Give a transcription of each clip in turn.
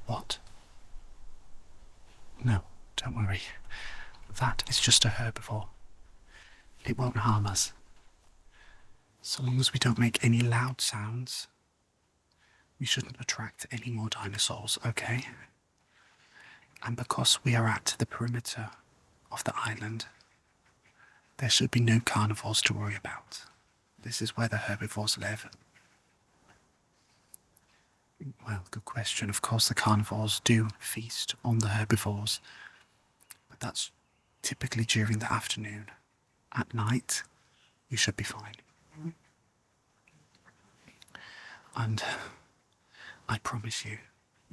What? No, don't worry. That is just a herbivore. It won't harm us. So long as we don't make any loud sounds, we shouldn't attract any more dinosaurs, okay? And because we are at the perimeter of the island, there should be no carnivores to worry about. This is where the herbivores live. Well, good question. Of course, the carnivores do feast on the herbivores, but that's typically during the afternoon. At night, we should be fine. And I promise you,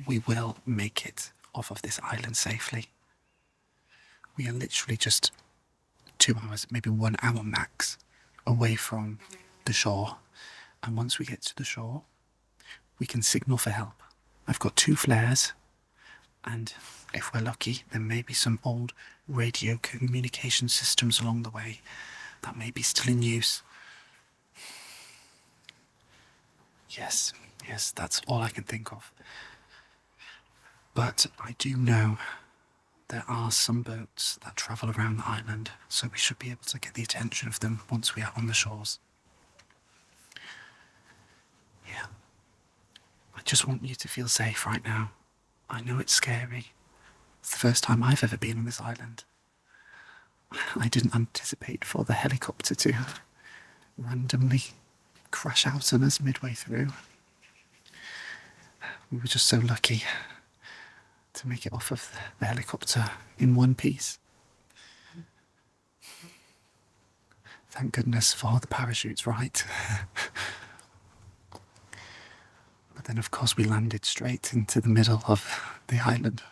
we will make it off of this island safely. We are literally just 2 hours, maybe 1 hour max, away from the shore. And once we get to the shore, we can signal for help. I've got 2 flares, and if we're lucky, there may be some old radio communication systems along the way that may be still in use. Yes, that's all I can think of. But I do know there are some boats that travel around the island, so we should be able to get the attention of them once we are on the shores. Yeah. I just want you to feel safe right now. I know it's scary. It's the first time I've ever been on this island. I didn't anticipate for the helicopter to randomly crash out on us midway through. We were just so lucky to make it off of the helicopter in one piece. Thank goodness for the parachutes, right? But then of course we landed straight into the middle of the island.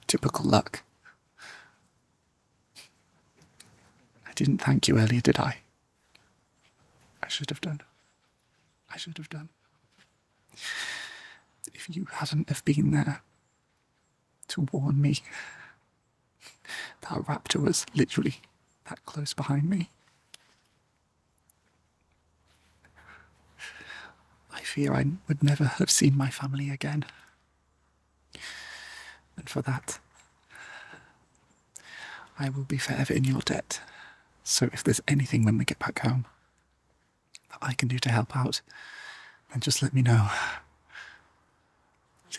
Typical luck. I didn't thank you earlier, did I? I should have done. If you hadn't have been there to warn me that raptor was literally that close behind me, I fear I would never have seen my family again. And for that, I will be forever in your debt. So if there's anything when we get back home that I can do to help out, then just let me know.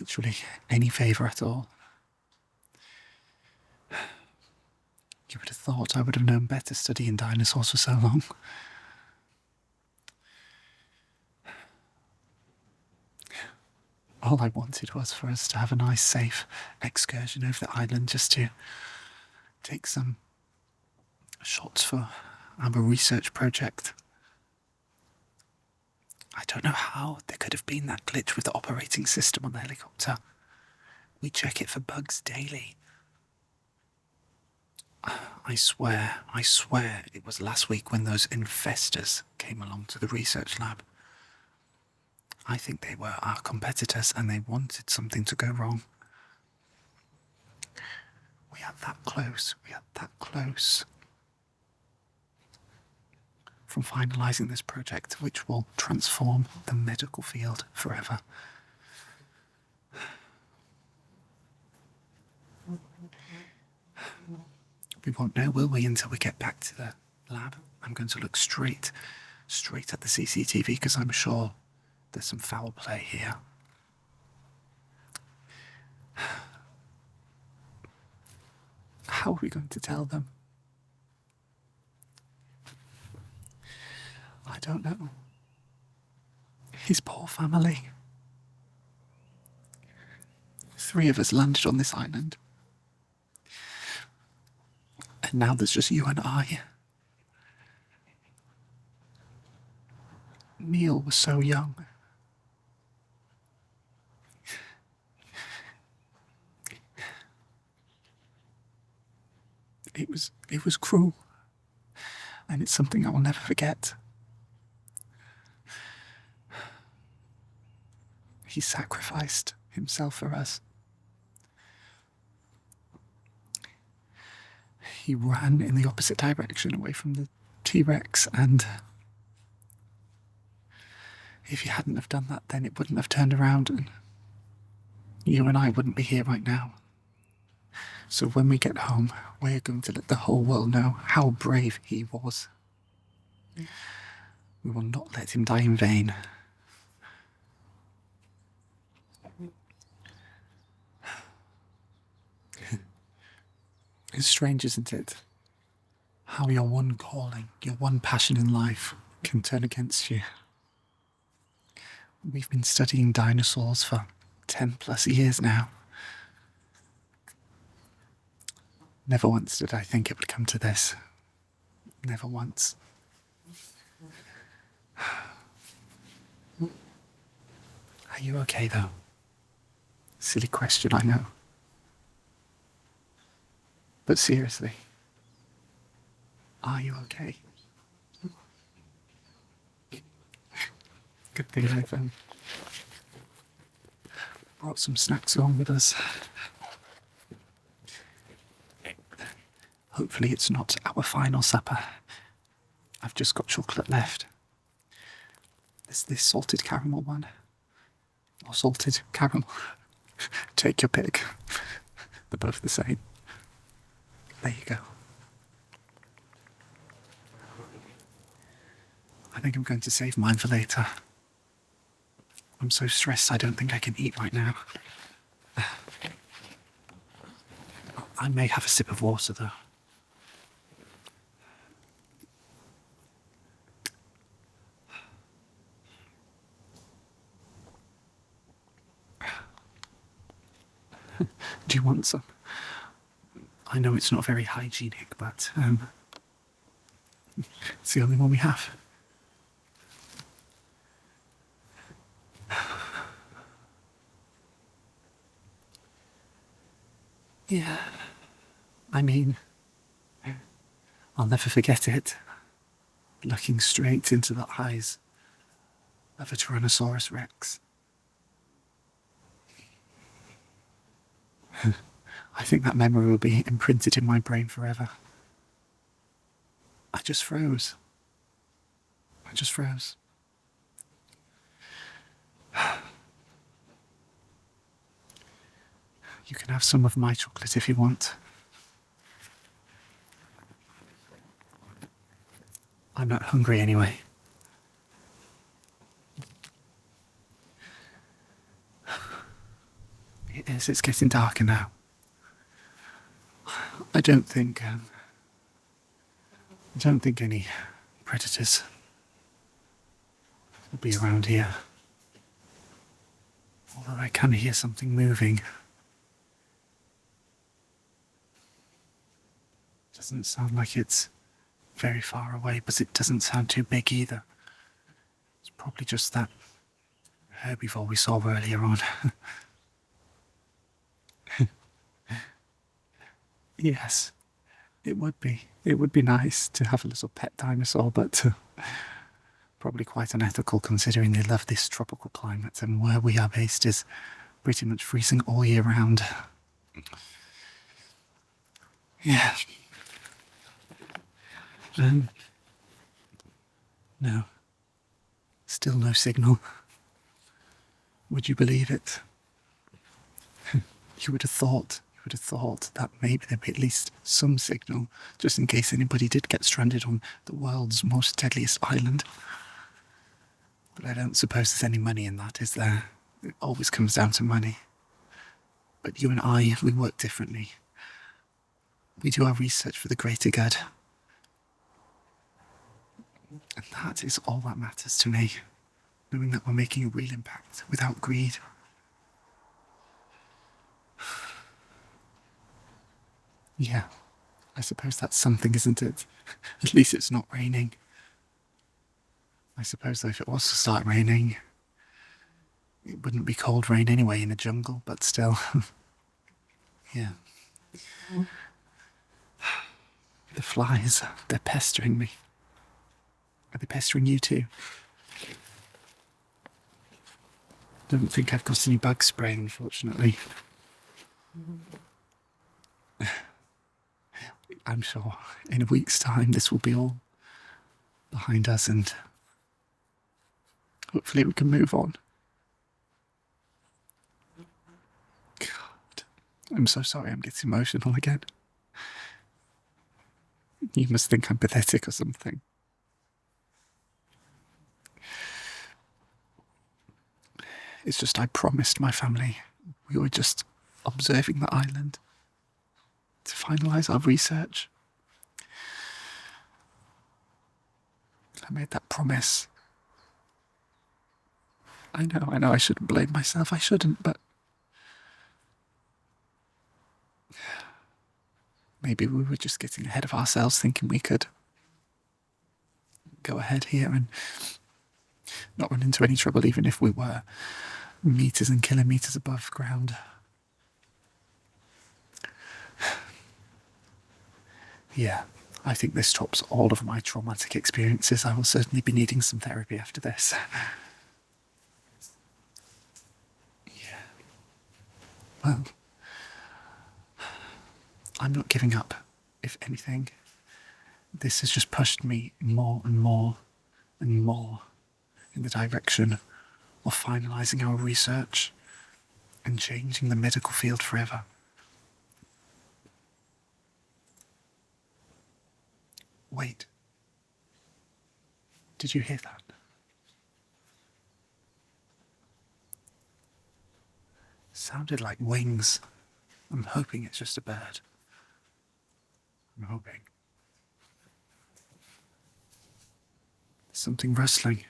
Literally any favour at all. You would have thought I would have known better studying dinosaurs for so long. All I wanted was for us to have a nice, safe excursion over the island, just to take some shots for our research project. I don't know how there could have been that glitch with the operating system on the helicopter. We check it for bugs daily. I swear it was last week when those infestors came along to the research lab. I think they were our competitors and they wanted something to go wrong. We are that close from finalising this project, which will transform the medical field forever. We won't know, will we, until we get back to the lab? I'm going to look straight at the CCTV because I'm sure there's some foul play here. How are we going to tell them? I don't know. His poor family. 3 of us landed on this island. And now there's just you and I. Neil was so young. It was cruel. And it's something I will never forget. He sacrificed himself for us. He ran in the opposite direction away from the T-Rex, and if he hadn't have done that, then it wouldn't have turned around and you and I wouldn't be here right now. So when we get home, we're going to let the whole world know how brave he was. We will not let him die in vain. It's strange, isn't it? How your one calling, your one passion in life can turn against you. We've been studying dinosaurs for 10 plus years now. Never once did I think it would come to this. Never once. Are you okay though? Silly question, I know. But seriously, are you okay? Good thing I've brought some snacks along with us. Hopefully it's not our final supper. I've just got chocolate left. There's this salted caramel one. Or salted caramel. Take your pick. They're both the same. There you go. I think I'm going to save mine for later. I'm so stressed I don't think I can eat right now. I may have a sip of water though. Do you want some? I know it's not very hygienic, but it's the only one we have. Yeah, I mean, I'll never forget it. Looking straight into the eyes of a Tyrannosaurus Rex. I think that memory will be imprinted in my brain forever. I just froze. You can have some of my chocolate if you want. I'm not hungry anyway. It is, it's getting darker now. I don't think any predators will be around here. Although I can hear something moving. Doesn't sound like it's very far away, but it doesn't sound too big either. It's probably just that herbivore we saw earlier on. Yes, it would be. It would be nice to have a little pet dinosaur, but probably quite unethical considering they love this tropical climate, and where we are based is pretty much freezing all year round. Yeah. No. Still no signal. Would you believe it? You would have thought that maybe there'd be at least some signal, just in case anybody did get stranded on the world's most deadliest island. But I don't suppose there's any money in that, is there? It always comes down to money. But you and I, we work differently. We do our research for the greater good. And that is all that matters to me. Knowing that we're making a real impact without greed. Yeah, I suppose that's something, isn't it? At least it's not raining. I suppose though if it was to start raining, it wouldn't be cold rain anyway in a jungle, but still. Yeah. The flies, they're pestering me. Are they pestering you too? Don't think I've got any bug spray, unfortunately. I'm sure in a week's time this will be all behind us and hopefully we can move on. I'm so sorry I'm getting emotional again. You must think I'm pathetic or something. It's just I promised my family we were just observing the island to finalise our research. I made that promise. I know I shouldn't blame myself, I shouldn't, but maybe we were just getting ahead of ourselves, thinking we could go ahead here and not run into any trouble even if we were meters and kilometres above ground. Yeah, I think this tops all of my traumatic experiences. I will certainly be needing some therapy after this. Yeah. Well, I'm not giving up. If anything, this has just pushed me more and more and more in the direction of finalising our research and changing the medical field forever. Wait. Did you hear that? Sounded like wings. I'm hoping it's just a bird. I'm hoping. Something rustling.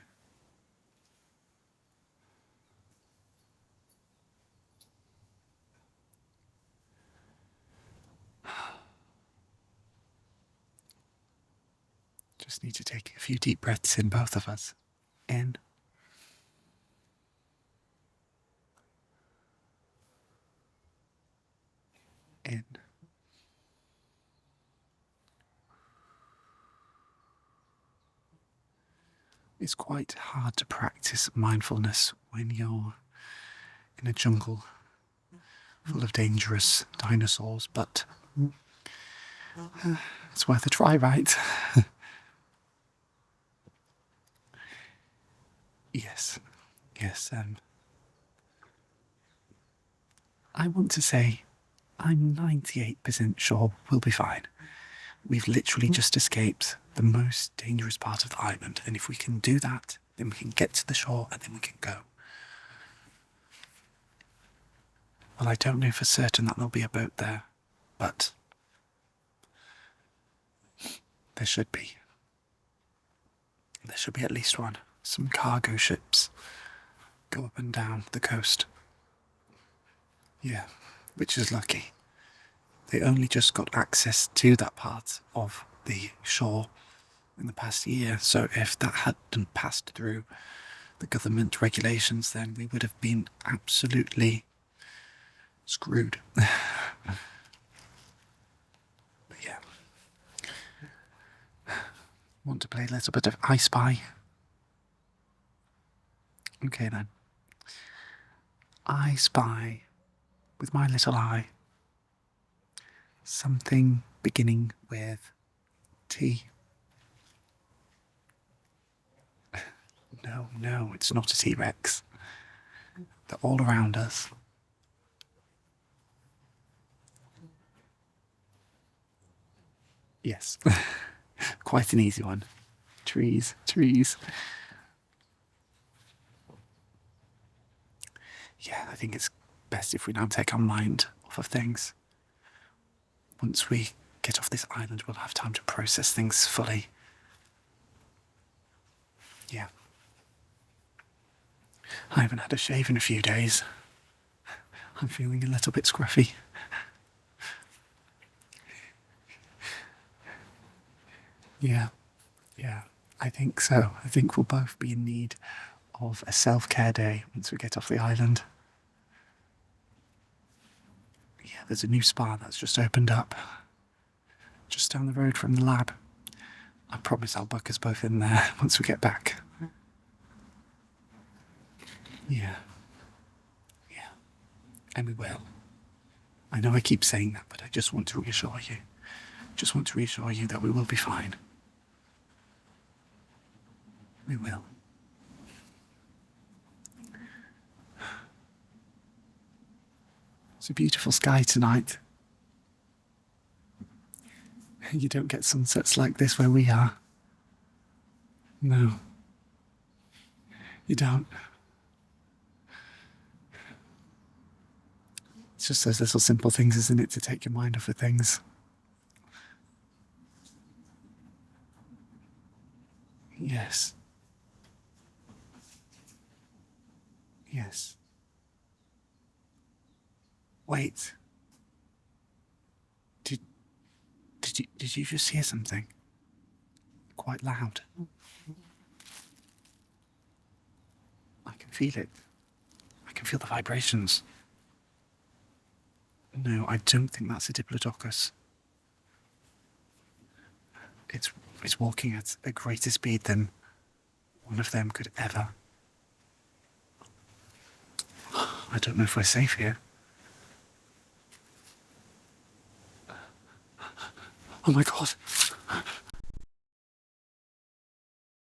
Just need to take a few deep breaths in, both of us. In. In. It's quite hard to practice mindfulness when you're in a jungle full of dangerous dinosaurs, but it's worth a try, right? Yes. Yes, I want to say I'm 98% sure we'll be fine. We've literally just escaped the most dangerous part of the island, and if we can do that, then we can get to the shore and then we can go. Well, I don't know for certain that there'll be a boat there, but there should be. There should be at least one. Some cargo ships go up and down the coast. Yeah, which is lucky. They only just got access to that part of the shore in the past year, so if that hadn't passed through the government regulations, then we would have been absolutely screwed. But yeah. Want to play a little bit of I Spy? Okay then. I spy, with my little eye, something beginning with T. No, it's not a T-Rex. They're all around us. Yes. Quite an easy one. Trees. Yeah, I think it's best if we now take our mind off of things. Once we get off this island, we'll have time to process things fully. Yeah. I haven't had a shave in a few days. I'm feeling a little bit scruffy. Yeah, I think so. I think we'll both be in need of a self-care day once we get off the island. Yeah, there's a new spa that's just opened up, just down the road from the lab. I promise I'll book us both in there once we get back. Yeah. And we will. I know I keep saying that, but I just want to reassure you. Just want to reassure you that we will be fine. We will. It's a beautiful sky tonight. You don't get sunsets like this where we are. No. You don't. It's just those little simple things, isn't it, to take your mind off of things. Yes. Yes. Wait. Did you just hear something? Quite loud. I can feel it. I can feel the vibrations. No, I don't think that's a diplodocus. It's walking at a greater speed than one of them could ever. I don't know if we're safe here. Oh my God.